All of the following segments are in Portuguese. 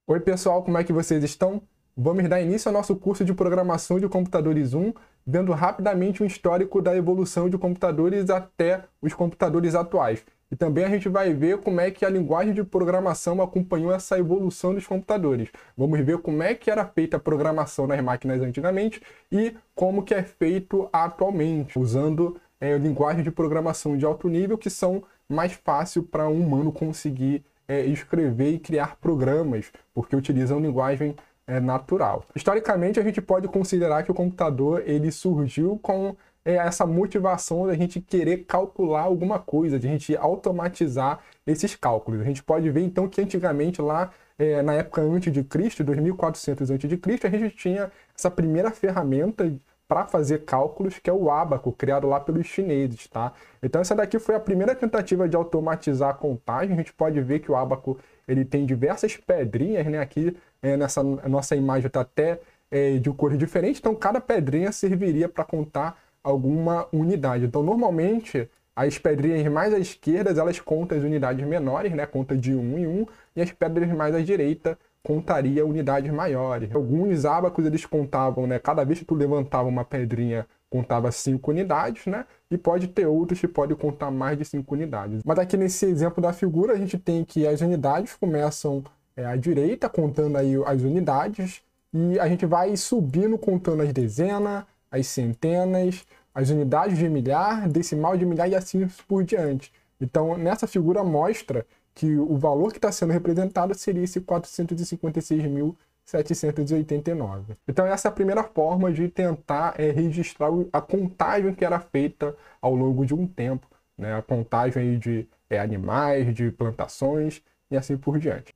Oi pessoal, como é que vocês estão? Vamos dar início ao nosso curso de programação de computadores 1, vendo rapidamente um histórico da evolução de computadores até os computadores atuais. E também a gente vai ver como é que a linguagem de programação acompanhou essa evolução dos computadores. Vamos ver como é que era feita a programação nas máquinas antigamente e como que é feito atualmente, usando linguagens de programação de alto nível que são mais fácil para um humano conseguir escrever e criar programas, porque utilizam linguagem natural. Historicamente, a gente pode considerar que o computador ele surgiu com essa motivação da gente querer calcular alguma coisa, de a gente automatizar esses cálculos. A gente pode ver, então, que antigamente, lá na época antes de Cristo, 2400 antes de Cristo, a gente tinha essa primeira ferramenta para fazer cálculos, que é o ábaco, criado lá pelos chineses, tá? Então essa daqui foi a primeira tentativa de automatizar a contagem. A gente pode ver que o ábaco ele tem diversas pedrinhas, né? Aqui nessa nossa imagem está até de cores diferentes, então cada pedrinha serviria para contar alguma unidade. Então normalmente as pedrinhas mais à esquerda elas contam as unidades menores, né? Conta de 1 em 1, e as pedras mais à direita contaria unidades maiores. Alguns ábacos eles contavam, né? Cada vez que tu levantava uma pedrinha, contava 5 unidades, né? E pode ter outros que podem contar mais de 5 unidades. Mas aqui nesse exemplo da figura, a gente tem que as unidades começam à direita, contando aí as unidades, e a gente vai subindo contando as dezenas, as centenas, as unidades de milhar, decimal de milhar e assim por diante. Então, nessa figura mostra que o valor que está sendo representado seria esse 456.789. Então essa é a primeira forma de tentar registrar a contagem que era feita ao longo de um tempo, né? A contagem aí de animais, de plantações e assim por diante.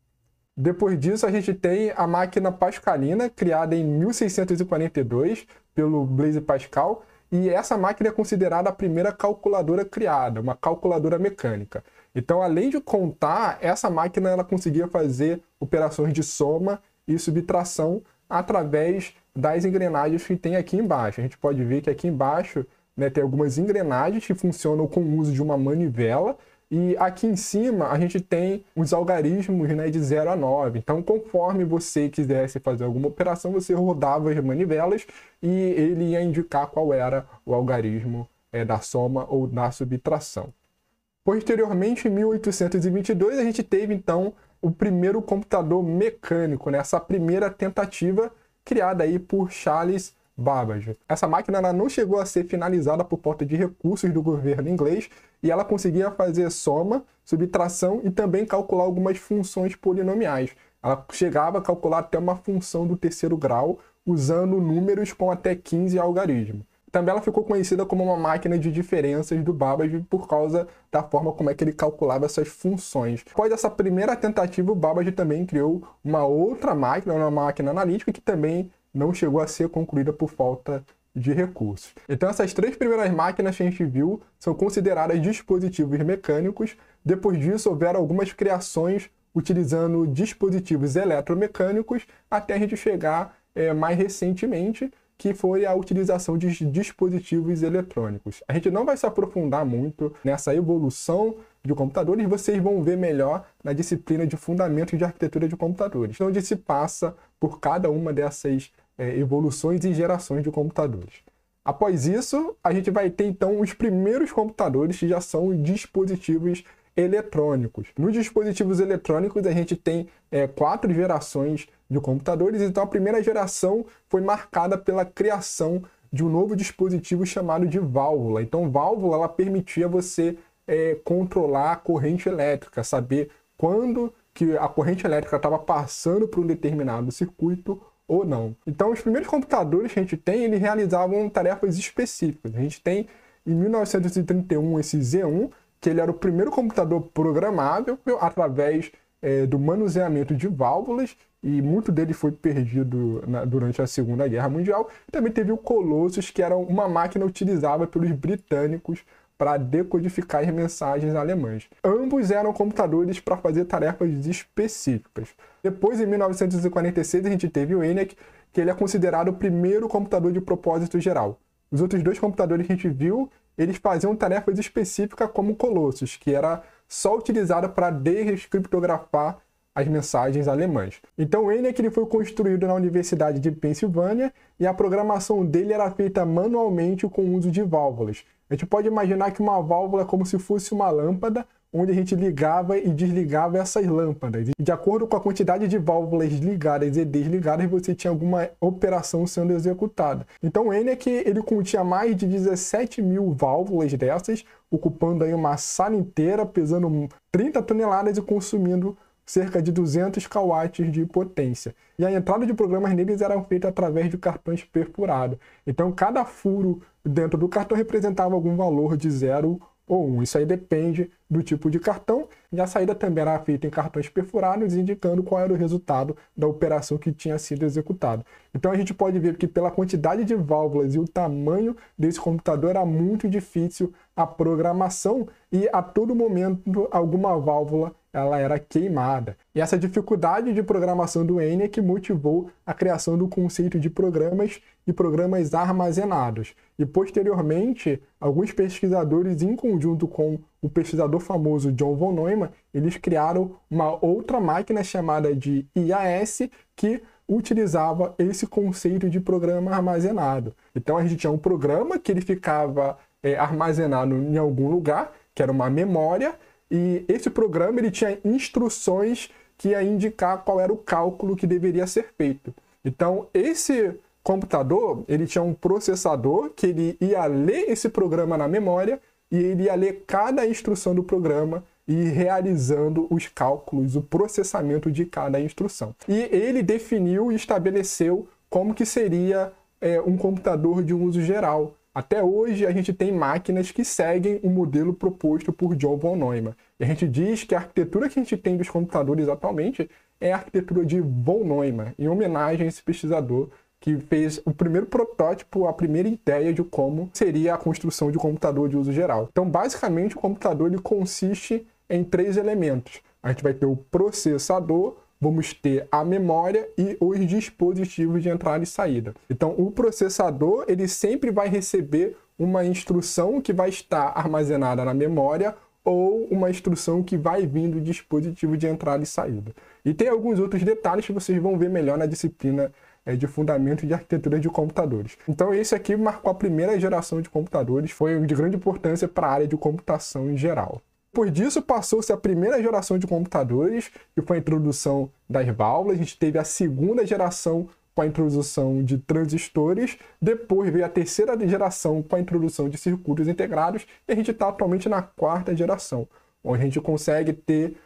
Depois disso a gente tem a máquina pascalina, criada em 1642 pelo Blaise Pascal, e essa máquina é considerada a primeira calculadora criada, uma calculadora mecânica. Então, além de contar, essa máquina ela conseguia fazer operações de soma e subtração através das engrenagens que tem aqui embaixo. A gente pode ver que aqui embaixo, né, tem algumas engrenagens que funcionam com o uso de uma manivela, e aqui em cima a gente tem os algarismos, né, de 0 a 9. Então, conforme você quisesse fazer alguma operação, você rodava as manivelas e ele ia indicar qual era o algarismo da soma ou da subtração. Posteriormente, em 1822, a gente teve, então, o primeiro computador mecânico, né? Essa primeira tentativa criada aí por Charles Babbage. Essa máquina ela não chegou a ser finalizada por falta de recursos do governo inglês e ela conseguia fazer soma, subtração e também calcular algumas funções polinomiais. Ela chegava a calcular até uma função do terceiro grau usando números com até 15 algarismos. Também ela ficou conhecida como uma máquina de diferenças do Babbage por causa da forma como é que ele calculava essas funções. Após essa primeira tentativa, o Babbage também criou uma outra máquina, uma máquina analítica, que também não chegou a ser concluída por falta de recursos. Então essas três primeiras máquinas que a gente viu são consideradas dispositivos mecânicos. Depois disso, houveram algumas criações utilizando dispositivos eletromecânicos, até a gente chegar mais recentemente, que foi a utilização de dispositivos eletrônicos. A gente não vai se aprofundar muito nessa evolução de computadores, vocês vão ver melhor na disciplina de Fundamentos de Arquitetura de Computadores, onde se passa por cada uma dessas evoluções e gerações de computadores. Após isso, a gente vai ter então os primeiros computadores que já são dispositivos eletrônicos. Nos dispositivos eletrônicos a gente tem 4 gerações de computadores, então a primeira geração foi marcada pela criação de um novo dispositivo chamado de válvula. Então válvula ela permitia você controlar a corrente elétrica, saber quando que a corrente elétrica estava passando por um determinado circuito ou não. Então os primeiros computadores que a gente tem, eles realizavam tarefas específicas. A gente tem em 1931 esse Z1, que ele era o primeiro computador programável através do manuseamento de válvulas, e muito dele foi perdido durante a Segunda Guerra Mundial. E também teve o Colossus, que era uma máquina utilizada pelos britânicos para decodificar as mensagens alemãs. Ambos eram computadores para fazer tarefas específicas. Depois, em 1946, a gente teve o ENIAC, que ele é considerado o primeiro computador de propósito geral. Os outros dois computadores que a gente viu, eles faziam tarefas específicas como o Colossus, que era só utilizado para descriptografar as mensagens alemãs. Então o ENIAC ele foi construído na Universidade de Pensilvânia e a programação dele era feita manualmente com o uso de válvulas. A gente pode imaginar que uma válvula é como se fosse uma lâmpada, onde a gente ligava e desligava essas lâmpadas. E de acordo com a quantidade de válvulas ligadas e desligadas, você tinha alguma operação sendo executada. Então o ENIAC ele continha mais de 17 mil válvulas dessas, ocupando aí uma sala inteira, pesando 30 toneladas e consumindo cerca de 200 kW de potência. E a entrada de programas neles era feita através de cartões perfurados. Então cada furo dentro do cartão representava algum valor de 0 ou 1. Isso aí depende do tipo de cartão, e a saída também era feita em cartões perfurados, indicando qual era o resultado da operação que tinha sido executada. Então a gente pode ver que pela quantidade de válvulas e o tamanho desse computador era muito difícil a programação e a todo momento alguma válvula ela era queimada. E essa dificuldade de programação do ENIAC motivou a criação do conceito de programas e programas armazenados. E posteriormente, alguns pesquisadores, em conjunto com o pesquisador famoso John von Neumann, eles criaram uma outra máquina chamada de IAS, que utilizava esse conceito de programa armazenado. Então a gente tinha um programa que ele ficava armazenado em algum lugar, que era uma memória, e esse programa ele tinha instruções que ia indicar qual era o cálculo que deveria ser feito. Então esse computador ele tinha um processador que ele ia ler esse programa na memória e ele ia ler cada instrução do programa e ir realizando os cálculos, o processamento de cada instrução. E ele definiu e estabeleceu como que seria um computador de uso geral. Até hoje a gente tem máquinas que seguem o modelo proposto por John von Neumann. E a gente diz que a arquitetura que a gente tem dos computadores atualmente é a arquitetura de von Neumann, em homenagem a esse pesquisador que fez o primeiro protótipo, a primeira ideia de como seria a construção de um computador de uso geral. Então, basicamente, o computador ele consiste em 3 elementos. A gente vai ter o processador, vamos ter a memória e os dispositivos de entrada e saída. Então, o processador ele sempre vai receber uma instrução que vai estar armazenada na memória ou uma instrução que vai vir do dispositivo de entrada e saída. E tem alguns outros detalhes que vocês vão ver melhor na disciplina de fundamento de arquitetura de computadores. Então esse aqui marcou a primeira geração de computadores, foi de grande importância para a área de computação em geral. Depois disso passou-se a primeira geração de computadores, que foi a introdução das válvulas. A gente teve a segunda geração com a introdução de transistores, depois veio a terceira geração com a introdução de circuitos integrados, e a gente está atualmente na 4ª geração, onde a gente consegue ter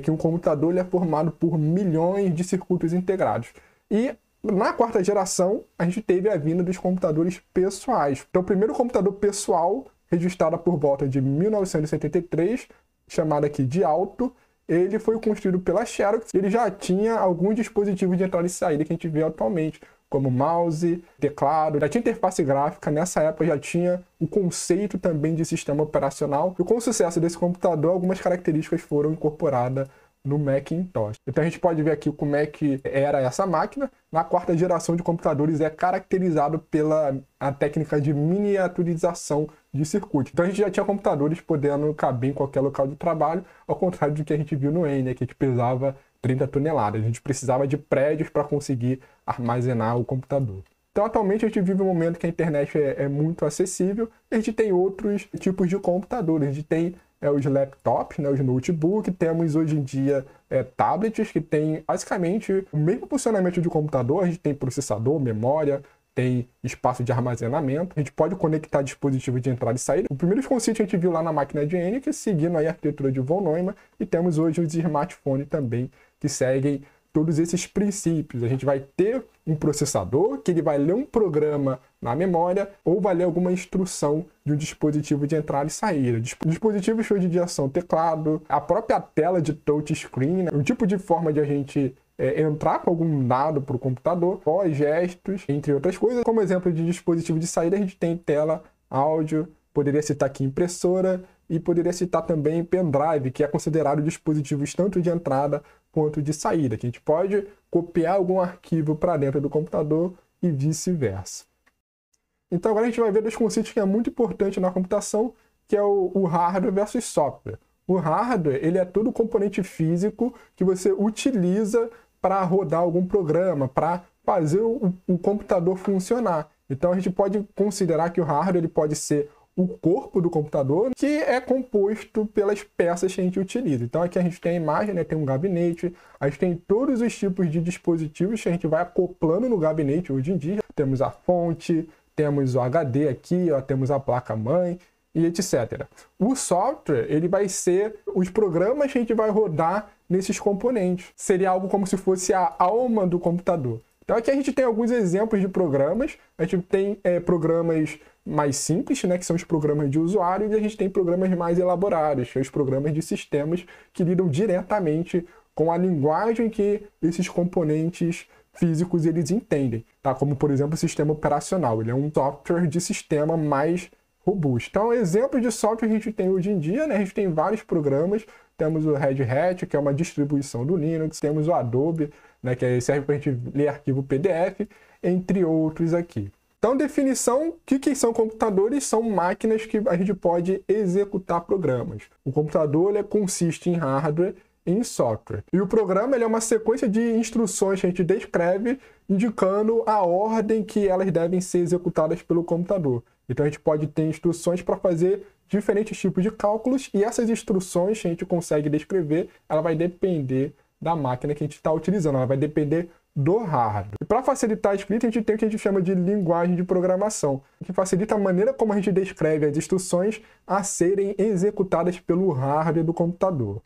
que um computador ele é formado por milhões de circuitos integrados. E na 4ª geração, a gente teve a vinda dos computadores pessoais. Então, o primeiro computador pessoal, registrado por volta de 1973, chamado aqui de Alto, ele foi construído pela Xerox. Ele já tinha alguns dispositivos de entrada e saída que a gente vê atualmente, como mouse, teclado, já tinha interface gráfica. Nessa época já tinha o conceito também de sistema operacional. E com o sucesso desse computador, algumas características foram incorporadas no Macintosh. Então a gente pode ver aqui como é que era essa máquina. Na 4ª geração de computadores é caracterizado pela técnica de miniaturização de circuitos. Então a gente já tinha computadores podendo caber em qualquer local de trabalho, ao contrário do que a gente viu no ENIAC, que a gente pesava 30 toneladas. A gente precisava de prédios para conseguir armazenar o computador. Então atualmente a gente vive um momento que a internet é muito acessível, e a gente tem outros tipos de computadores. A gente tem os laptops, né, os notebooks, temos hoje em dia tablets que têm basicamente o mesmo funcionamento de computador. A gente tem processador, memória, tem espaço de armazenamento, a gente pode conectar dispositivos de entrada e saída. O primeiro conceito que a gente viu lá na máquina de ENIAC, seguindo aí a arquitetura de von Neumann, e temos hoje os smartphones também que seguem todos esses princípios. A gente vai ter um processador que ele vai ler um programa na memória ou vai ler alguma instrução de um dispositivo de entrada e saída. Dispositivos que hoje em dia são teclado, a própria tela de touchscreen, né? Um tipo de forma de a gente entrar com algum dado para o computador, voz, gestos, entre outras coisas. Como exemplo de dispositivo de saída, a gente tem tela, áudio, poderia citar aqui impressora e poderia citar também pendrive, que é considerado dispositivos tanto de entrada quanto de saída, que a gente pode copiar algum arquivo para dentro do computador e vice-versa. Então agora a gente vai ver dois conceitos que é muito importante na computação, que é o hardware versus software. O hardware, ele é todo componente físico que você utiliza para rodar algum programa, para fazer o computador funcionar. Então a gente pode considerar que o hardware ele pode ser o corpo do computador, que é composto pelas peças que a gente utiliza. Então aqui a gente tem a imagem, né? Tem um gabinete, a gente tem todos os tipos de dispositivos que a gente vai acoplando no gabinete hoje em dia. Temos a fonte, temos o HD aqui, ó, temos a placa-mãe e etc. O software, ele vai ser os programas que a gente vai rodar nesses componentes. Seria algo como se fosse a alma do computador. Então aqui a gente tem alguns exemplos de programas. A gente tem programas mais simples, né, que são os programas de usuário, e a gente tem programas mais elaborados, que são os programas de sistemas que lidam diretamente com a linguagem que esses componentes físicos eles entendem, tá? Como, por exemplo, o sistema operacional. Ele é um software de sistema mais robusto. Então, exemplo de software que a gente tem hoje em dia, né? A gente tem vários programas. Temos o Red Hat, que é uma distribuição do Linux. Temos o Adobe, né, que serve para a gente ler arquivo PDF, entre outros aqui. Então, definição, o que são computadores? São máquinas que a gente pode executar programas. O computador ele consiste em hardware e em software. E o programa ele é uma sequência de instruções que a gente descreve, indicando a ordem que elas devem ser executadas pelo computador. Então, a gente pode ter instruções para fazer diferentes tipos de cálculos, e essas instruções que a gente consegue descrever, ela vai depender da máquina que a gente está utilizando, ela vai depender do hardware. E para facilitar a escrita, a gente tem o que a gente chama de linguagem de programação, que facilita a maneira como a gente descreve as instruções a serem executadas pelo hardware do computador.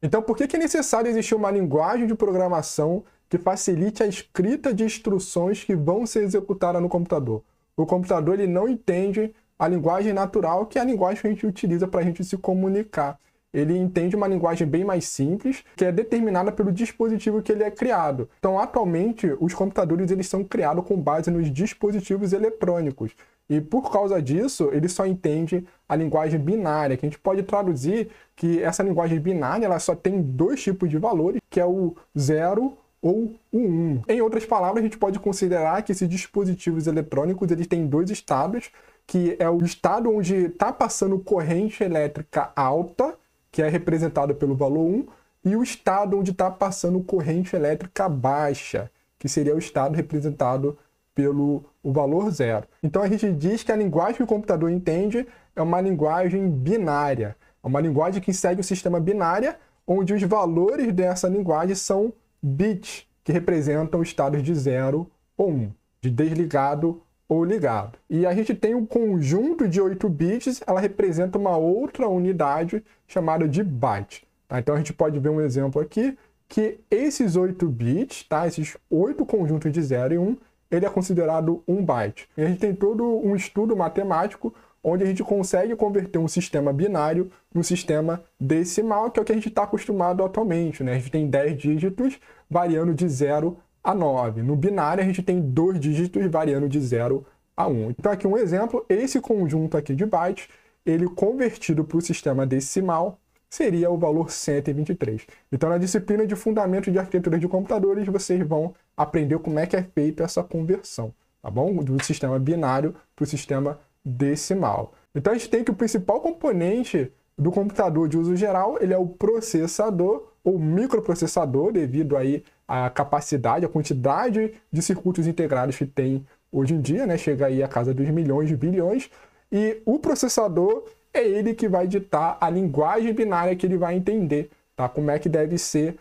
Então, por que é necessário existir uma linguagem de programação que facilite a escrita de instruções que vão ser executadas no computador? O computador ele não entende a linguagem natural, que é a linguagem que a gente utiliza para a gente se comunicar. Ele entende uma linguagem bem mais simples, que é determinada pelo dispositivo que ele é criado. Então, atualmente, os computadores eles são criados com base nos dispositivos eletrônicos. E, por causa disso, ele só entende a linguagem binária, que a gente pode traduzir que essa linguagem binária ela só tem dois tipos de valores, que é o 0 ou o 1. Em outras palavras, a gente pode considerar que esses dispositivos eletrônicos eles têm dois estados, que é o estado onde está passando corrente elétrica alta, que é representado pelo valor 1, e o estado onde está passando corrente elétrica baixa, que seria o estado representado pelo o valor 0. Então a gente diz que a linguagem que o computador entende é uma linguagem binária, é uma linguagem que segue o sistema binário, onde os valores dessa linguagem são bits, que representam estados de 0 ou 1, de desligado ou ligado. E a gente tem um conjunto de 8 bits, ela representa uma outra unidade chamada de byte. Tá? Então a gente pode ver um exemplo aqui, que esses 8 bits, tá? Esses 8 conjuntos de 0 e 1, ele é considerado um byte. E a gente tem todo um estudo matemático onde a gente consegue converter um sistema binário num sistema decimal, que é o que a gente está acostumado atualmente, né? A gente tem 10 dígitos variando de 0 a 9. No binário, a gente tem 2 dígitos variando de 0 a 1. Então, aqui um exemplo, esse conjunto aqui de bytes, ele convertido para o sistema decimal, seria o valor 123. Então, na disciplina de Fundamentos de Arquitetura de Computadores, vocês vão aprender como é que é feita essa conversão, tá bom? Do sistema binário para o sistema decimal. Então, a gente tem que o principal componente do computador de uso geral, ele é o processador ou microprocessador, devido aí à capacidade, à quantidade de circuitos integrados que tem hoje em dia, né? Chega aí a casa dos milhões de bilhões, e o processador é ele que vai ditar a linguagem binária que ele vai entender, tá? Como é que deve ser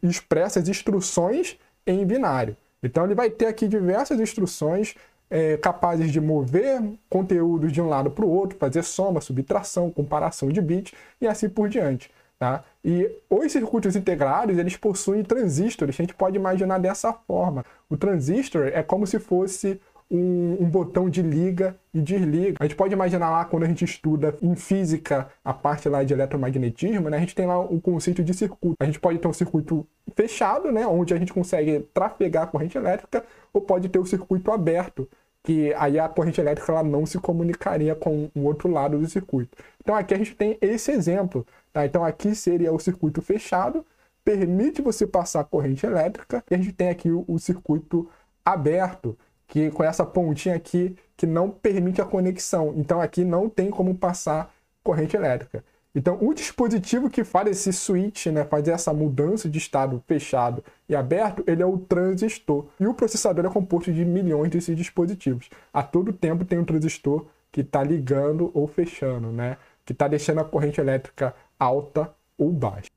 expressas instruções em binário. Então ele vai ter aqui diversas instruções capazes de mover conteúdos de um lado para o outro, fazer soma, subtração, comparação de bits e assim por diante. Tá? E os circuitos integrados, eles possuem transistores, a gente pode imaginar dessa forma. O transistor é como se fosse um botão de liga e desliga. A gente pode imaginar lá, quando a gente estuda em física a parte lá de eletromagnetismo, né? A gente tem lá o conceito de circuito. A gente pode ter um circuito fechado, né? Onde a gente consegue trafegar a corrente elétrica, ou pode ter o circuito aberto, que aí a corrente elétrica ela não se comunicaria com o outro lado do circuito. Então aqui a gente tem esse exemplo. Tá? Então aqui seria o circuito fechado, permite você passar a corrente elétrica, e a gente tem aqui o circuito aberto, que com essa pontinha aqui que não permite a conexão. Então aqui não tem como passar corrente elétrica. Então, o dispositivo que faz esse switch, né, fazer essa mudança de estado fechado e aberto, ele é o transistor. E o processador é composto de milhões desses dispositivos. A todo tempo tem um transistor que está ligando ou fechando, né, que está deixando a corrente elétrica alta ou baixa.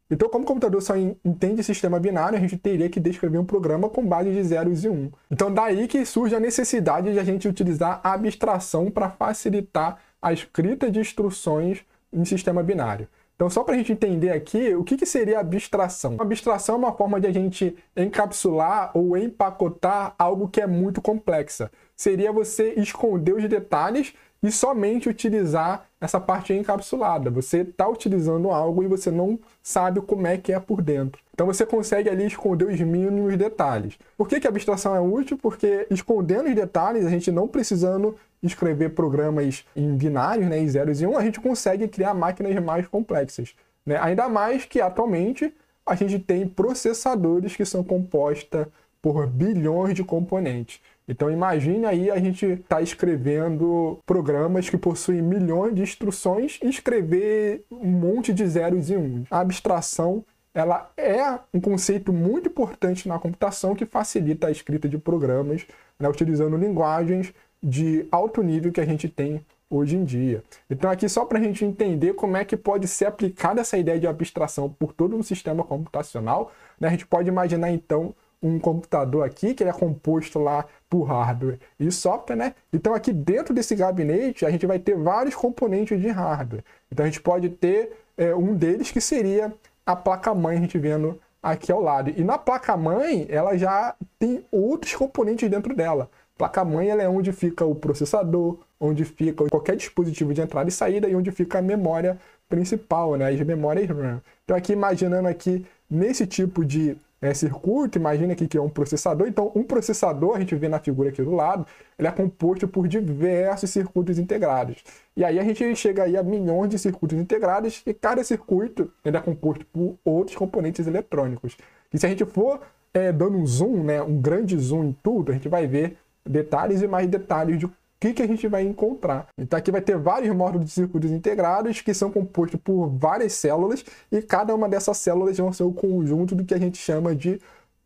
Então, como o computador só entende sistema binário, a gente teria que descrever um programa com base de zeros e um. Então, daí que surge a necessidade de a gente utilizar a abstração para facilitar a escrita de instruções em sistema binário. Então, só para a gente entender aqui, o que seria abstração? A abstração é uma forma de a gente encapsular ou empacotar algo que é muito complexa. Seria você esconder os detalhes e somente utilizar essa parte encapsulada. Você está utilizando algo e você não sabe como é que é por dentro. Então você consegue ali esconder os mínimos detalhes. Por que a abstração é útil? Porque escondendo os detalhes, a gente não precisando escrever programas em binários, né, em zeros e um, a gente consegue criar máquinas mais complexas, né? Ainda mais que atualmente a gente tem processadores que são compostos por bilhões de componentes. Então imagine aí a gente está escrevendo programas que possuem milhões de instruções e escrever um monte de zeros e uns. A abstração, ela é um conceito muito importante na computação que facilita a escrita de programas, né, utilizando linguagens de alto nível que a gente tem hoje em dia. Então aqui só para a gente entender como é que pode ser aplicada essa ideia de abstração por todo um sistema computacional, né, a gente pode imaginar então um computador aqui, que ele é composto lá por hardware e software, né? Então aqui dentro desse gabinete a gente vai ter vários componentes de hardware. Então a gente pode ter um deles que seria a placa-mãe, a gente vendo aqui ao lado. E na placa-mãe ela já tem outros componentes dentro dela. Placa-mãe ela é onde fica o processador, onde fica qualquer dispositivo de entrada e saída e onde fica a memória principal, né? As memórias RAM. Então aqui imaginando aqui nesse tipo de circuito, imagina aqui que é um processador. Então, um processador, a gente vê na figura aqui do lado, ele é composto por diversos circuitos integrados. E aí a gente chega aí a milhões de circuitos integrados e cada circuito ele é composto por outros componentes eletrônicos. E se a gente for dando um zoom, né, um grande zoom em tudo, a gente vai ver detalhes e mais detalhes de que a gente vai encontrar. Então aqui vai ter vários módulos de circuitos integrados que são compostos por várias células e cada uma dessas células vão ser o conjunto do que a gente chama de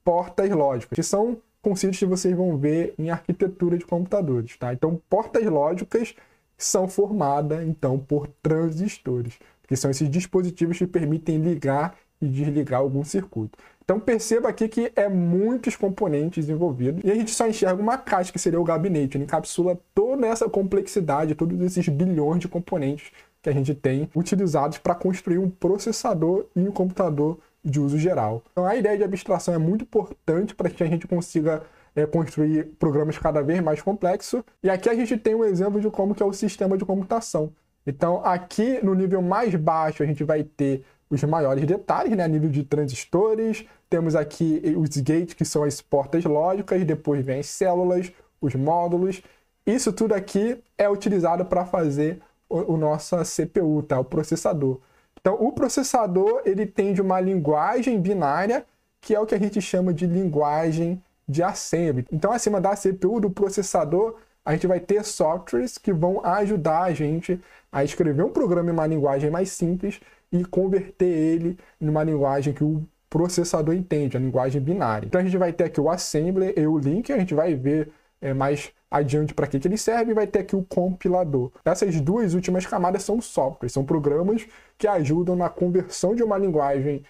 portas lógicas, que são conceitos que vocês vão ver em arquitetura de computadores, tá? Então portas lógicas são formadas então por transistores, que são esses dispositivos que permitem ligar e desligar algum circuito. Então perceba aqui que é muitos componentes envolvidos e a gente só enxerga uma caixa que seria o gabinete, ele encapsula toda essa complexidade, todos esses bilhões de componentes que a gente tem utilizados para construir um processador e um computador de uso geral. Então a ideia de abstração é muito importante para que a gente consiga construir programas cada vez mais complexos. E aqui a gente tem um exemplo de como que é o sistema de computação. Então aqui no nível mais baixo a gente vai ter os maiores detalhes, né, a nível de transistores. Temos aqui os gates, que são as portas lógicas, depois vem as células, os módulos. Isso tudo aqui é utilizado para fazer o nosso CPU, tá? O processador. Então, o processador ele tem de uma linguagem binária, que é o que a gente chama de linguagem de assembly. Então, acima da CPU, do processador, a gente vai ter softwares que vão ajudar a gente a escrever um programa em uma linguagem mais simples e converter ele numa linguagem que o processador entende, a linguagem binária. Então a gente vai ter aqui o assembler e o link, a gente vai ver mais adiante para que ele serve, e vai ter aqui o compilador. Essas duas últimas camadas são softwares, são programas que ajudam na conversão de uma linguagem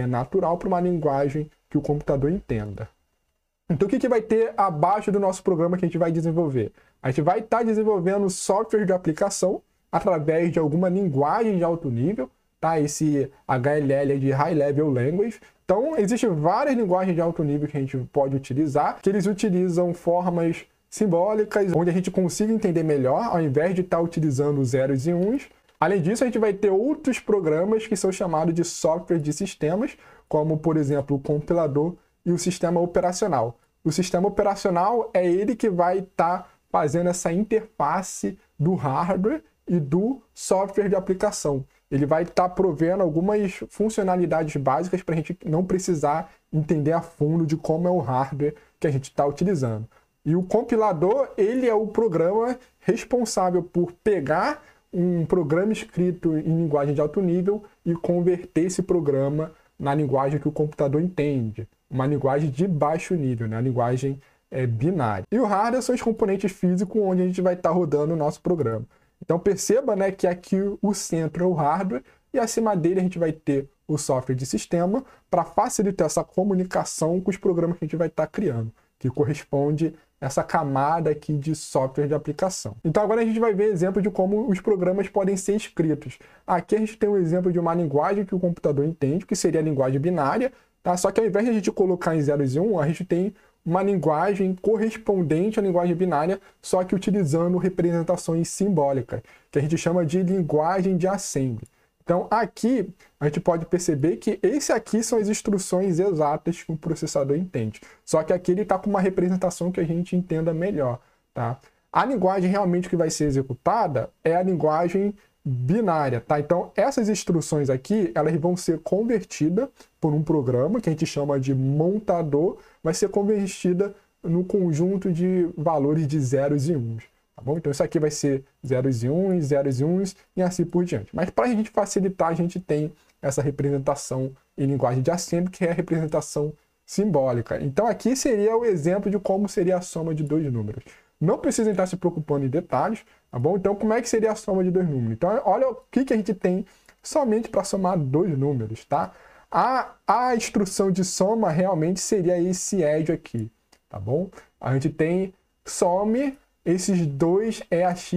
natural para uma linguagem que o computador entenda. Então o que vai ter abaixo do nosso programa que a gente vai desenvolver? A gente vai estar desenvolvendo software de aplicação através de alguma linguagem de alto nível, tá? Esse HLL é de High Level Language. Então, existem várias linguagens de alto nível que a gente pode utilizar, que eles utilizam formas simbólicas, onde a gente consiga entender melhor, ao invés de estar utilizando zeros e uns. Além disso, a gente vai ter outros programas que são chamados de software de sistemas, como, por exemplo, o compilador e o sistema operacional. O sistema operacional é ele que vai estar fazendo essa interface do hardware e do software de aplicação. Ele vai estar provendo algumas funcionalidades básicas para a gente não precisar entender a fundo de como é o hardware que a gente está utilizando. E o compilador, ele é o programa responsável por pegar um programa escrito em linguagem de alto nível e converter esse programa na linguagem que o computador entende, uma linguagem de baixo nível, né? A linguagem binária. E o hardware são os componentes físicos onde a gente vai estar rodando o nosso programa. Então perceba, né, que aqui o centro é o hardware e acima dele a gente vai ter o software de sistema para facilitar essa comunicação com os programas que a gente vai estar criando, que corresponde a essa camada aqui de software de aplicação. Então agora a gente vai ver exemplo de como os programas podem ser escritos. Aqui a gente tem um exemplo de uma linguagem que o computador entende, que seria a linguagem binária, tá? Só que ao invés de a gente colocar em 0 e 1, a gente tem uma linguagem correspondente à linguagem binária, só que utilizando representações simbólicas, que a gente chama de linguagem de assembly. Então aqui a gente pode perceber que esse aqui são as instruções exatas que o processador entende. Só que aqui ele está com uma representação que a gente entenda melhor, tá? A linguagem realmente que vai ser executada é a linguagem binária, tá? Então essas instruções aqui, elas vão ser convertidas por um programa que a gente chama de montador, vai ser convertida no conjunto de valores de zeros e uns. Tá bom? Então isso aqui vai ser zeros e uns e assim por diante. Mas para a gente facilitar, a gente tem essa representação em linguagem de assembly, que é a representação simbólica. Então aqui seria o exemplo de como seria a soma de dois números. Não precisa estar se preocupando em detalhes, tá bom? Então como é que seria a soma de dois números? Então olha o que a gente tem somente para somar dois números, tá? A instrução de soma realmente seria esse add aqui, tá bom? A gente tem some esses dois EAX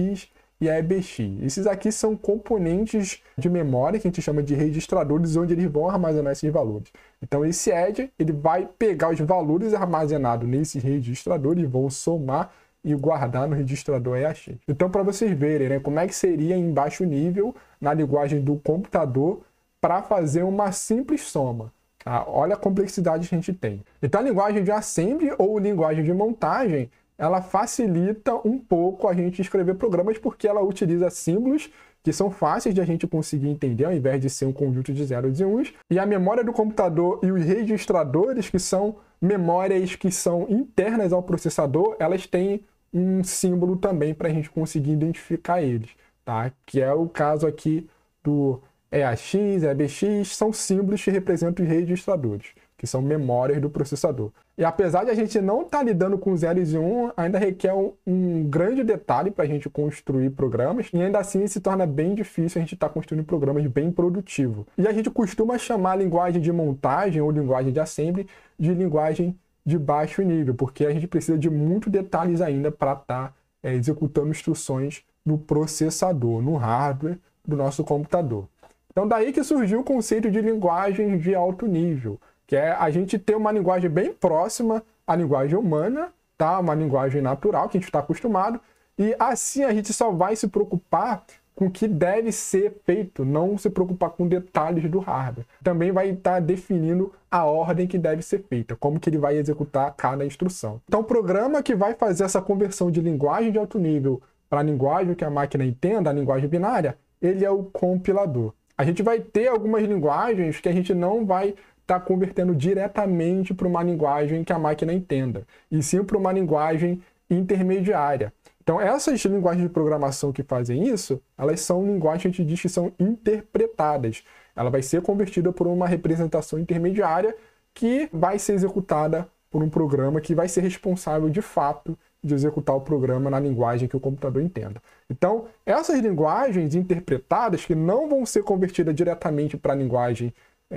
e EBX. Esses aqui são componentes de memória que a gente chama de registradores, onde eles vão armazenar esses valores. Então esse add, ele vai pegar os valores armazenados nesses registradores e vão somar e guardar no registrador EAX. Então para vocês verem, né, como é que seria em baixo nível na linguagem do computador para fazer uma simples soma. Tá? Olha a complexidade que a gente tem. Então a linguagem de assembly ou linguagem de montagem, ela facilita um pouco a gente escrever programas porque ela utiliza símbolos que são fáceis de a gente conseguir entender, ao invés de ser um conjunto de zeros e uns. E a memória do computador e os registradores, que são memórias que são internas ao processador, elas têm um símbolo também para a gente conseguir identificar eles, tá? Que é o caso aqui do EAX, EBX, são símbolos que representam os registradores, que são memórias do processador. E apesar de a gente não estar lidando com zeros e um, ainda requer um grande detalhe para a gente construir programas, e ainda assim se torna bem difícil a gente estar construindo programas bem produtivos. E a gente costuma chamar a linguagem de montagem ou linguagem de assembly de linguagem de baixo nível, porque a gente precisa de muitos detalhes ainda para estar executando instruções no processador, no hardware do nosso computador. Então daí que surgiu o conceito de linguagem de alto nível, que é a gente ter uma linguagem bem próxima à linguagem humana, tá? Uma linguagem natural que a gente está acostumado, e assim a gente só vai se preocupar com o que deve ser feito, não se preocupar com detalhes do hardware. Também vai estar definindo a ordem que deve ser feita, como que ele vai executar cada instrução. Então o programa que vai fazer essa conversão de linguagem de alto nível para a linguagem que a máquina entenda, a linguagem binária, ele é o compilador. A gente vai ter algumas linguagens que a gente não vai estar convertendo diretamente para uma linguagem que a máquina entenda, e sim para uma linguagem intermediária. Então essas linguagens de programação que fazem isso, elas são linguagens que a gente diz que são interpretadas. Ela vai ser convertida por uma representação intermediária que vai ser executada por um programa que vai ser responsável de fato de executar o programa na linguagem que o computador entenda. Então essas linguagens interpretadas, que não vão ser convertidas diretamente para a linguagem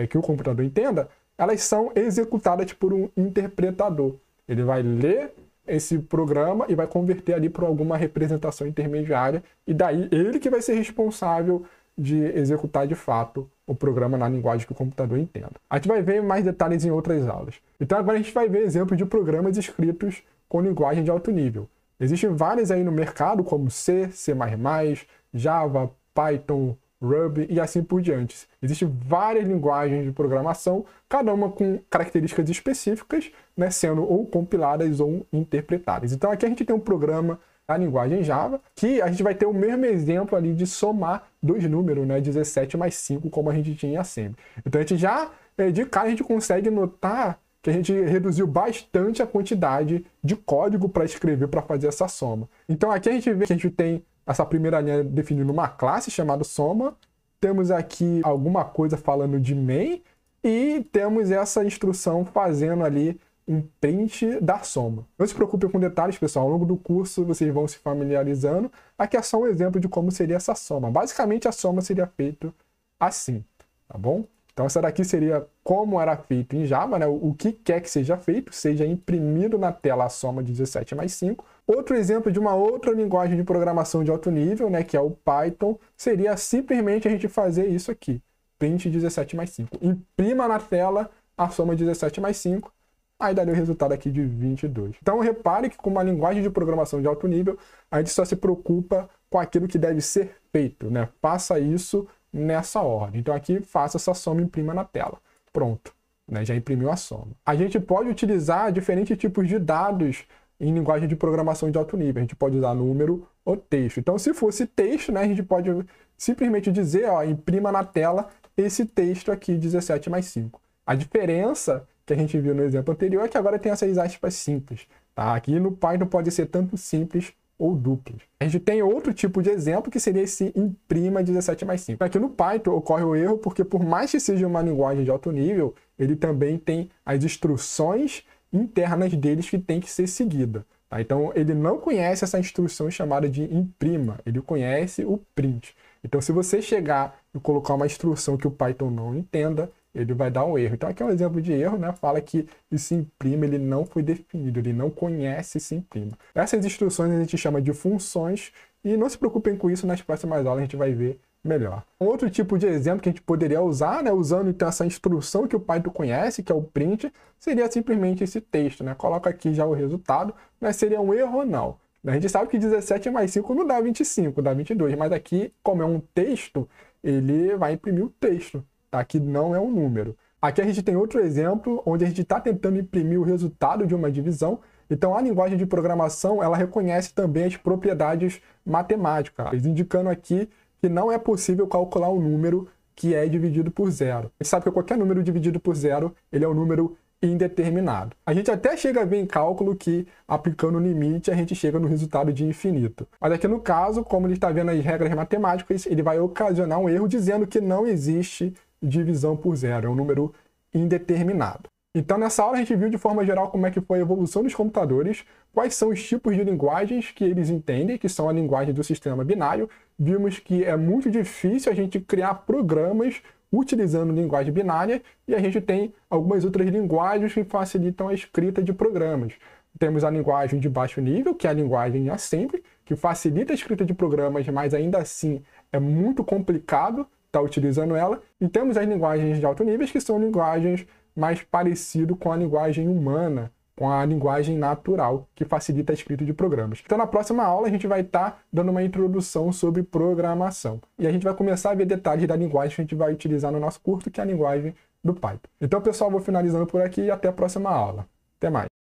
que o computador entenda, elas são executadas por um interpretador. Ele vai ler esse programa e vai converter ali para alguma representação intermediária, e daí ele que vai ser responsável de executar de fato o programa na linguagem que o computador entenda. A gente vai ver mais detalhes em outras aulas. Então agora a gente vai ver exemplos de programas escritos com linguagem de alto nível. Existem várias aí no mercado, como C, C++, Java, Python, Ruby e assim por diante. Existem várias linguagens de programação, cada uma com características específicas, né, sendo ou compiladas ou interpretadas. Então aqui a gente tem um programa da linguagem Java, que a gente vai ter o mesmo exemplo ali de somar dois números, né, 17 mais 5, como a gente tinha em assembly. Então a gente já, de cara, a gente consegue notar que a gente reduziu bastante a quantidade de código para escrever, para fazer essa soma. Então aqui a gente vê que a gente tem essa primeira linha definindo uma classe chamada soma, temos aqui alguma coisa falando de main, e temos essa instrução fazendo ali um print da soma. Não se preocupe com detalhes, pessoal. Ao longo do curso vocês vão se familiarizando. Aqui é só um exemplo de como seria essa soma. Basicamente a soma seria feita assim, tá bom? Então essa daqui seria como era feito em Java, né? O que quer que seja feito, seja imprimido na tela a soma de 17 mais 5. Outro exemplo de uma outra linguagem de programação de alto nível, né, que é o Python, seria simplesmente a gente fazer isso aqui. Print 17 mais 5. Imprima na tela a soma de 17 mais 5. Aí daria o resultado aqui de 22. Então repare que com uma linguagem de programação de alto nível, a gente só se preocupa com aquilo que deve ser feito, né? Faça isso nessa ordem. Então aqui faça essa soma e imprima na tela. Pronto, né? Já imprimiu a soma. A gente pode utilizar diferentes tipos de dados em linguagem de programação de alto nível. A gente pode usar número ou texto. Então se fosse texto, né, a gente pode simplesmente dizer, ó, imprima na tela esse texto aqui, 17 mais 5. A diferença que a gente viu no exemplo anterior é que agora tem essas aspas simples. Tá? Aqui no Python pode ser tanto simples ou duplas. A gente tem outro tipo de exemplo que seria esse imprima 17 mais 5. Aqui no Python ocorre o erro porque por mais que seja uma linguagem de alto nível, ele também tem as instruções internas deles que tem que ser seguida. Tá? Então ele não conhece essa instrução chamada de imprima, ele conhece o print. Então se você chegar e colocar uma instrução que o Python não entenda, ele vai dar um erro. Então aqui é um exemplo de erro, né? Fala que esse imprima ele não foi definido, ele não conhece esse imprima. Essas instruções a gente chama de funções e não se preocupem com isso, nas próximas aulas a gente vai ver melhor. Um outro tipo de exemplo que a gente poderia usar, né, usando então essa instrução que o Python conhece, que é o print, seria simplesmente esse texto, né? Coloca aqui já o resultado, mas seria um erro ou não. A gente sabe que 17 mais 5 não dá 25, dá 22, mas aqui, como é um texto, ele vai imprimir o texto. Aqui não é um número. Aqui a gente tem outro exemplo onde a gente está tentando imprimir o resultado de uma divisão. Então a linguagem de programação ela reconhece também as propriedades matemáticas, indicando aqui que não é possível calcular um número que é dividido por zero. A gente sabe que qualquer número dividido por zero ele é um número indeterminado. A gente até chega a ver em cálculo que, aplicando o limite, a gente chega no resultado de infinito. Mas aqui no caso, como ele está vendo as regras matemáticas, ele vai ocasionar um erro dizendo que não existe divisão por zero, é um número indeterminado. Então nessa aula a gente viu de forma geral como é que foi a evolução dos computadores, quais são os tipos de linguagens que eles entendem, que são a linguagem do sistema binário. Vimos que é muito difícil a gente criar programas utilizando linguagem binária e a gente tem algumas outras linguagens que facilitam a escrita de programas. Temos a linguagem de baixo nível, que é a linguagem assembly, que facilita a escrita de programas, mas ainda assim é muito complicado estar utilizando ela. E temos as linguagens de alto nível, que são linguagens mais parecidas com a linguagem humana, com a linguagem natural, que facilita a escrita de programas. Então na próxima aula a gente vai estar dando uma introdução sobre programação. E a gente vai começar a ver detalhes da linguagem que a gente vai utilizar no nosso curso, que é a linguagem do Python. Então pessoal, vou finalizando por aqui e até a próxima aula. Até mais!